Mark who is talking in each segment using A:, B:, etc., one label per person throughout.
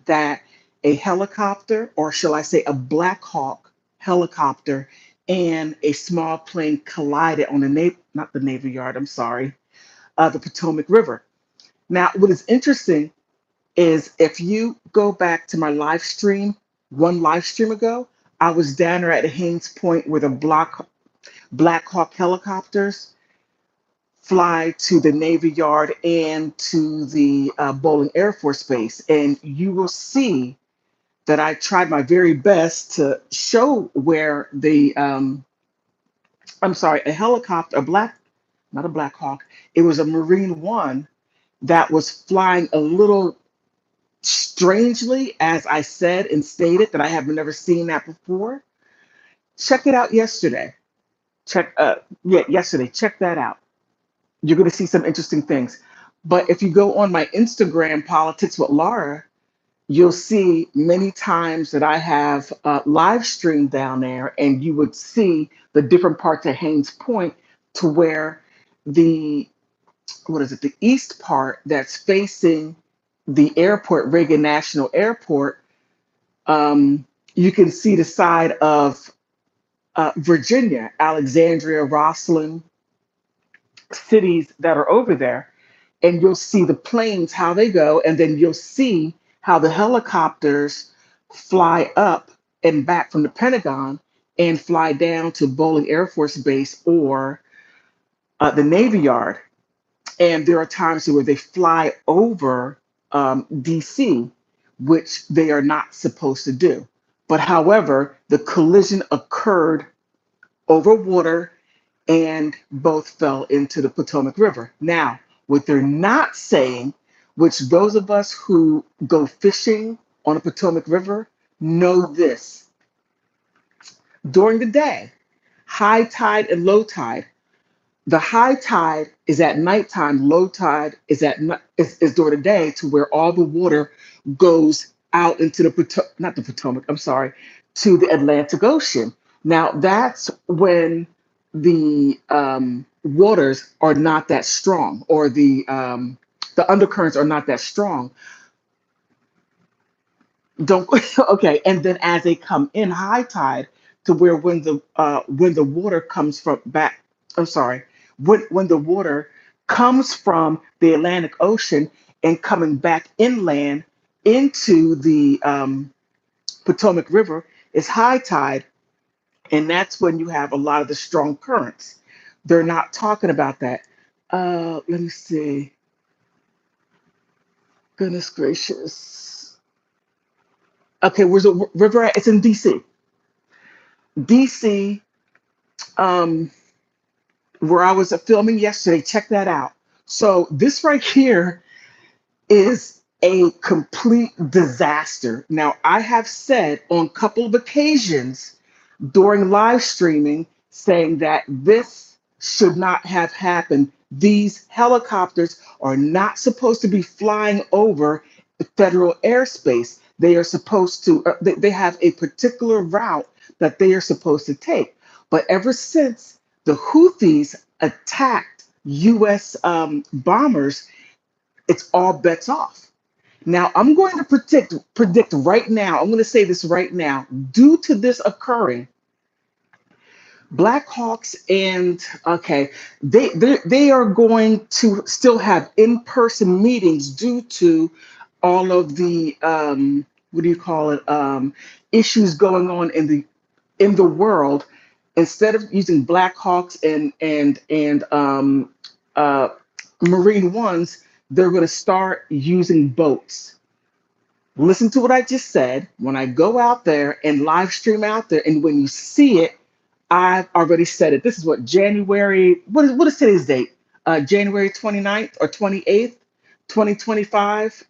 A: that a helicopter, or shall I say a Black Hawk helicopter, and a small plane collided on the not the Navy Yard, I'm sorry, the Potomac River. Now, what is interesting is if you go back to my live stream, one live stream ago, I was down there at Haynes Point where the Black Hawk helicopters fly to the Navy Yard and to the Bowling Air Force Base. And you will see that I tried my very best to show where I'm sorry, a helicopter, not a Black Hawk, it was a Marine One that was flying a little strangely, as I said and stated, that I have never seen that before. Check it out yesterday. Check, yeah, yesterday. Check that out. You're going to see some interesting things. But if you go on my Instagram, Politics with Laura, you'll see many times that I have live streamed down there, and you would see the different parts of Haynes Point to where the what is it, the east part that's facing the airport, Reagan National Airport. You can see the side of Virginia, Alexandria, Rosslyn, cities that are over there, and you'll see the planes, how they go, and then you'll see how the helicopters fly up and back from the Pentagon and fly down to Bowling Air Force Base or the Navy Yard. And there are times where they fly over DC, which they are not supposed to do. But however, the collision occurred over water and both fell into the Potomac River. Now, what they're not saying, which those of us who go fishing on the Potomac River know this, during the day, high tide and low tide. The high tide is at nighttime, low tide is during the day, to where all the water goes out into the not the Potomac, I'm sorry, to the Atlantic Ocean. Now that's when the waters are not that strong, or the undercurrents are not that strong. Don't okay, and then as they come in high tide, to where when the water comes from back, I'm sorry, when the water comes from the Atlantic Ocean and coming back inland into the Potomac River is high tide, and that's when you have a lot of the strong currents. They're not talking about that. Let me see. Goodness gracious. Okay, where's the river at? It's in DC. DC, um, where I was filming yesterday. Check that out. So this right here is a complete disaster. Now, I have said on a couple of occasions during live streaming saying that this should not have happened. These helicopters are not supposed to be flying over the federal airspace. They are supposed to, they have a particular route that they are supposed to take. But ever since the Houthis attacked US bombers, it's all bets off. Now, I'm going to predict right now, I'm going to say this right now, due to this occurring, Black Hawks and okay, they are going to still have in-person meetings due to all of the what do you call it, issues going on in the world. Instead of using Black Hawks and uh, Marine Ones, they're going to start using boats. Listen to what I just said. When I go out there and live stream out there, and when you see it, I've already said it. This is what January, what is today's date? January 29th or 28th, 2025.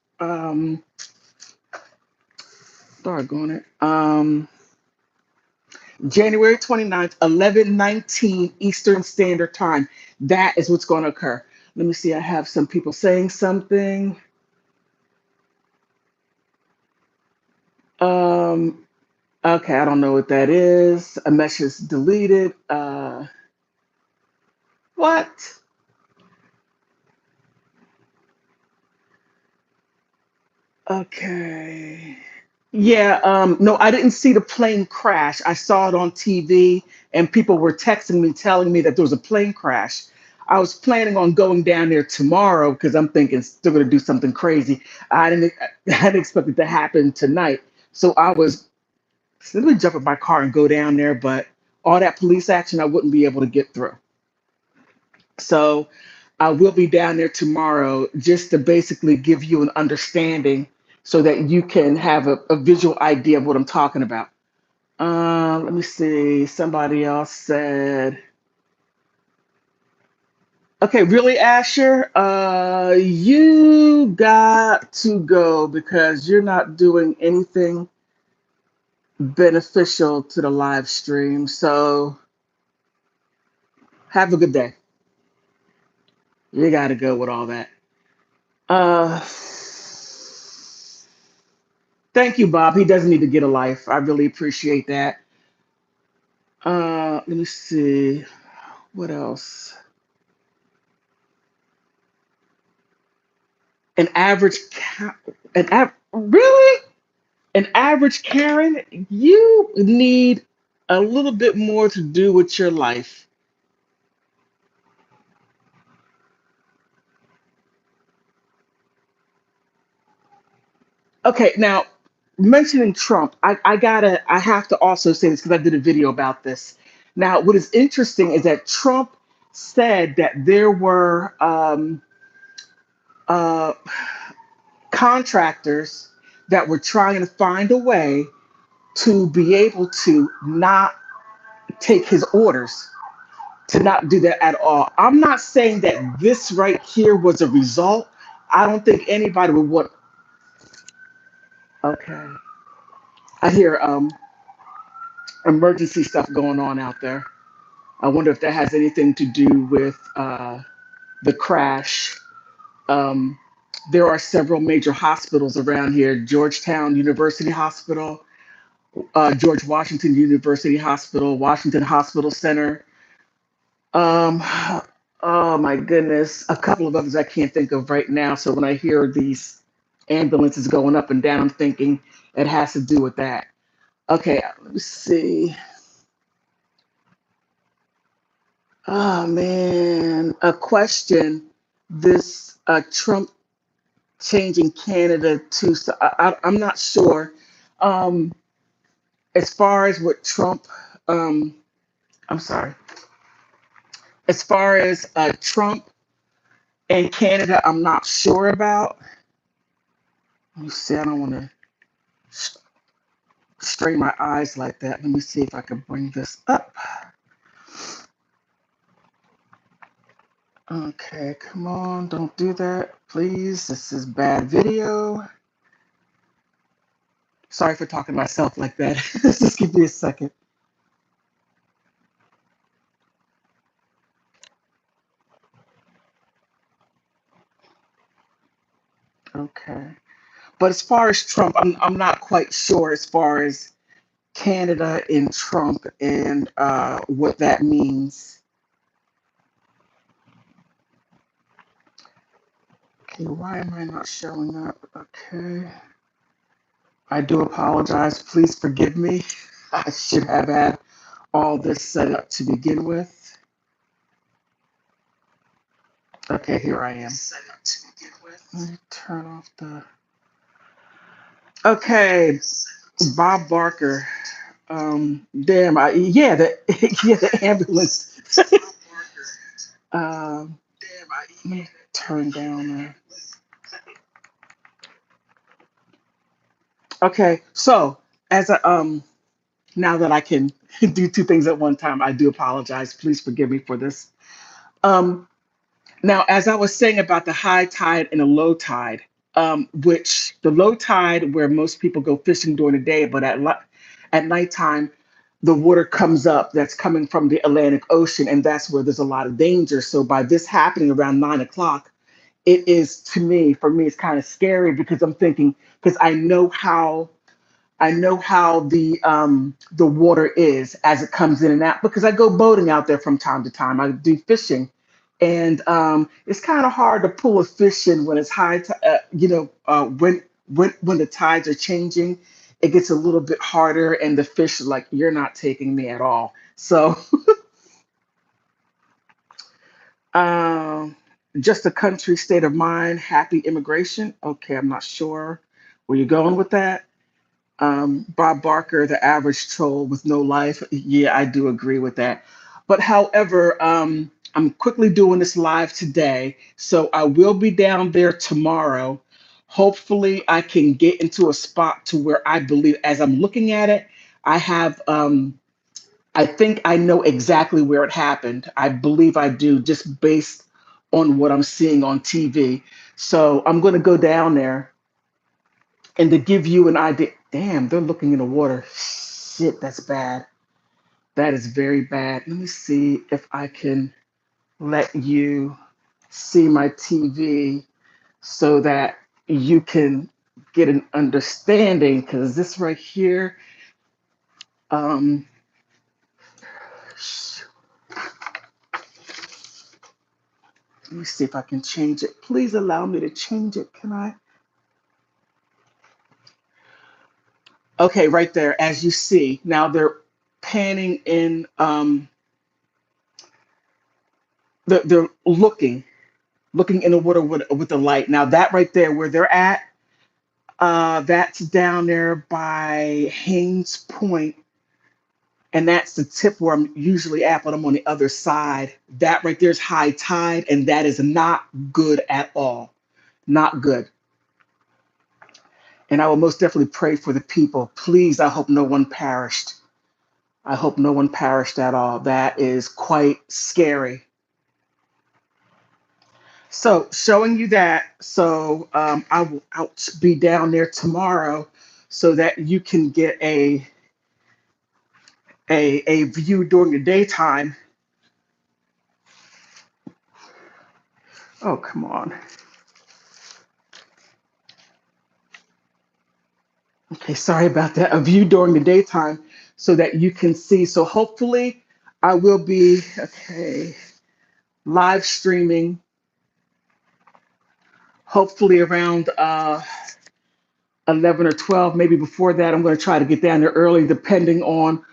A: Doggone it. January 29th, 11:19 Eastern Standard Time. That is what's going to occur. Let me see. I have some people saying something. Um, okay, I don't know what that is. A message deleted. What? Okay. Yeah, no, I didn't see the plane crash. I saw it on TV and people were texting me telling me that there was a plane crash. I was planning on going down there tomorrow because I'm thinking still gonna do something crazy. I didn't expect it to happen tonight. So I was let me jump in my car and go down there, but all that police action I wouldn't be able to get through. So I will be down there tomorrow just to basically give you an understanding so that you can have a visual idea of what I'm talking about. Let me see. Somebody else said, okay, really, Asher? You got to go because you're not doing anything beneficial to the live stream. So have a good day. You got to go with all that. Uh, Thank you, Bob. He doesn't need to get a life. I really appreciate that. Let me see. What else? An average, really? An average Karen? You need a little bit more to do with your life. Okay, now mentioning Trump, I have to also say this because I did a video about this. Now, what is interesting is that Trump said that there were uh, contractors that were trying to find a way to be able to not take his orders, to not do that at all. I'm not saying that this right here was a result. I don't think anybody would want. Okay, I hear emergency stuff going on out there. I wonder if that has anything to do with the crash. Um, there are several major hospitals around here: Georgetown University Hospital, George Washington University Hospital, Washington Hospital Center. Um, oh my goodness, a couple of others I can't think of right now. So when I hear these ambulances going up and down, I'm thinking it has to do with that. Okay, let me see. Oh man, a question. This Trump changing Canada to, so I'm not sure. Um, as far as what Trump, um, I'm sorry. As far as Trump and Canada, I'm not sure about. Let me see. I don't want to strain my eyes like that. Let me see if I can bring this up. Okay, come on. Don't do that, please. This is bad video. Sorry for talking to myself like that. Just give me a second. Okay. But as far as Trump, I'm not quite sure as far as Canada and Trump and what that means. Okay, why am I not showing up? Okay. I do apologize. Please forgive me. I should have had all this set up to begin with. Okay, here I am. Let me turn off the. Okay, Bob Barker. Damn, yeah, the yeah, the ambulance. um, Let me turn down. Okay, so as a now that I can do two things at one time, I do apologize. Please forgive me for this. Um, Now, as I was saying about the high tide and the low tide, which the low tide where most people go fishing during the day, but at nighttime, the water comes up that's coming from the Atlantic Ocean, and that's where there's a lot of danger. So by this happening around 9 o'clock, it is to me, for me, it's kind of scary because I'm thinking, because I know how the water is as it comes in and out because I go boating out there from time to time. I do fishing, and it's kind of hard to pull a fish in when it's high, when when the tides are changing, it gets a little bit harder, and the fish are like, "You're not taking me at all." So, um, just a country state of mind, happy immigration. Okay, I'm not sure where you're going with that. Bob Barker, the average troll with no life. Yeah, I do agree with that. But however, I'm quickly doing this live today, so I will be down there tomorrow. Hopefully, I can get into a spot to where I believe, as I'm looking at it, I have, I think I know exactly where it happened. I believe I do, just based on what I'm seeing on TV. So I'm going to go down there and to give you an idea, damn, they're looking in the water. Shit, that's bad. That is very bad. Let me see if I can let you see my TV so that you can get an understanding. Because this right here, um, let me see if I can change it. Please allow me to change it. Can I? Okay, right there, as you see. Now they're panning in, they're looking in the water with the light. Now that right there where they're at, that's down there by Haynes Point, and that's the tip where I'm usually at, but I'm on the other side. That right there is high tide, and that is not good at all. Not good. And I will most definitely pray for the people. Please, I hope no one perished. I hope no one perished at all. That is quite scary. So showing you that, so I will out be down there tomorrow so that you can get a view during the daytime. Oh, come on. Okay, sorry about that. A view during the daytime so that you can see. So hopefully I will be okay live streaming. Hopefully around 11 or 12, maybe before that. I'm going to try to get down there early, depending on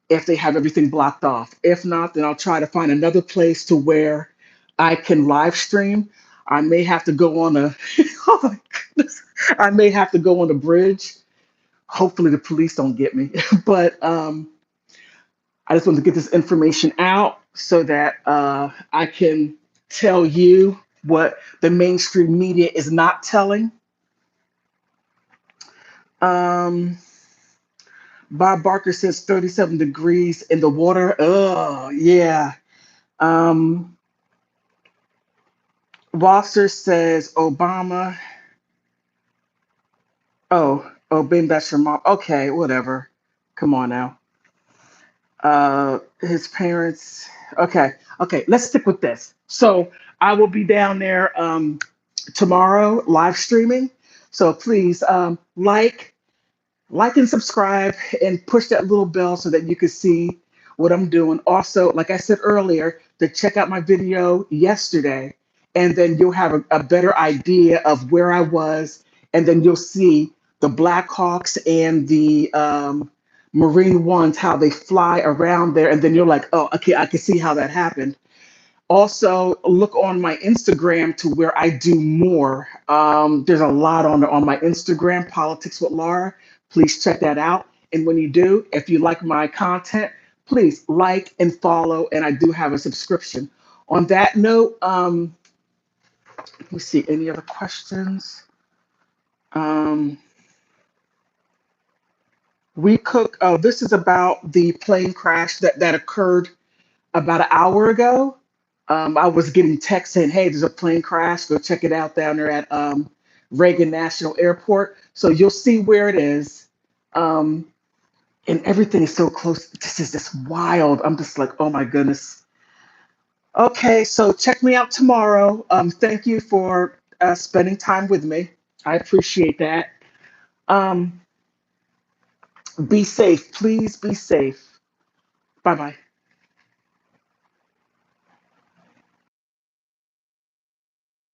A: if they have everything blocked off. If not, then I'll try to find another place to where I can live stream. I may have to go on a, oh my goodness, I may have to go on the bridge. Hopefully the police don't get me. But I just wanted to get this information out so that I can tell you what the mainstream media is not telling. Um, Bob Barker says 37 degrees in the water. Oh, yeah. Um, Wasser says Obama. Oh, Ben, that's your mom. Okay, whatever. Come on now. His parents. Okay. Let's stick with this. So I will be down there tomorrow live streaming. So please like and subscribe and push that little bell so that you can see what I'm doing. Also, like I said earlier, to check out my video yesterday, and then you'll have a better idea of where I was, and then you'll see the Blackhawks and the Marine Ones, how they fly around there, and then you're like, oh, okay, I can see how that happened. Also, look on my Instagram to where I do more. There's a lot on my Instagram, Politics with Laura. Please check that out. And when you do, if you like my content, please like and follow. And I do have a subscription. On that note, let me see any other questions. Um, we cook. Oh, this is about the plane crash that occurred about an hour ago. I was getting texts saying, "Hey, there's a plane crash. Go check it out down there at Reagan National Airport." So you'll see where it is, um, and everything is so close. This is just wild. I'm just like, oh my goodness. Okay, so check me out tomorrow. Thank you for spending time with me. I appreciate that. Um, be safe, please. Be safe. Bye bye.